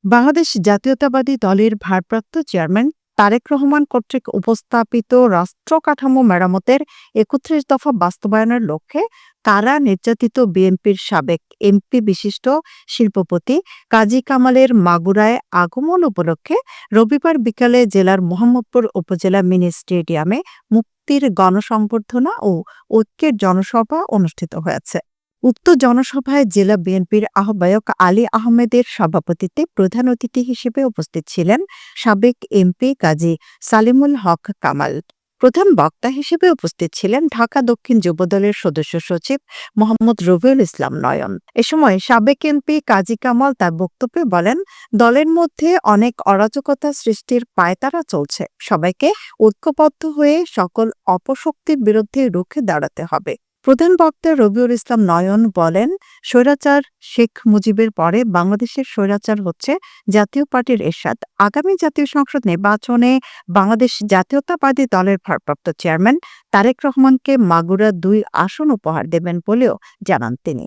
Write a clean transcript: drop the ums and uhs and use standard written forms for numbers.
বাংলাদেশ জাতীয়তাবাদী দলের ভারপ্রাপ্ত চেয়ারম্যান তারেক রহমান কর্তৃক উপস্থাপিত রাষ্ট্র কাঠামো মেরামতের ৩১ দফা বাস্তবায়নের লক্ষ্যে কারা নির্যাতিত বিএনপির সাবেক এমপি বিশিষ্ট শিল্পপতি কাজী কামালের মাগুরায় আগমন উপলক্ষে রবিবার বিকালে জেলার মোহাম্মদপুর উপজেলা মিনি স্টেডিয়ামে মুক্তির গণসংবর্ধনা ও ঐক্যের জনসভা অনুষ্ঠিত হয়েছে। উক্ত জনসভায় জেলা বিএনপির আহ্বায়ক আলী আহমেদের সভাপতিত্বে প্রধান অতিথি হিসেবে উপস্থিত ছিলেন সাবেক এমপি কাজী সালিমুল হক কামাল। প্রধান বক্তা হিসেবে উপস্থিত ছিলেন ঢাকা দক্ষিণ যুবদলের সদস্য সচিব মোহাম্মদ রবিউল ইসলাম নয়ন। এ সময় সাবেক এমপি কাজী কামাল তার বক্তব্যে বলেন, দলের মধ্যে অনেক অরাজকতা সৃষ্টির পায়তারা চলছে। সবাইকে ঐক্যবদ্ধ হয়ে সকল অপশক্তির বিরুদ্ধে রুখে দাঁড়াতে হবে। প্রধান বক্তা রবিউল ইসলাম নয়ন বলেন, স্বৈরাচার শেখ মুজিবের পরে বাংলাদেশের স্বৈরাচার হচ্ছে জাতীয় পার্টির এরশাদ। আগামী জাতীয় সংসদ নির্বাচনে বাংলাদেশ জাতীয়তাবাদী দলের ভারপ্রাপ্ত চেয়ারম্যান তারেক রহমানকে মাগুরা ২ আসন উপহার দেবেন বলেও জানান তিনি।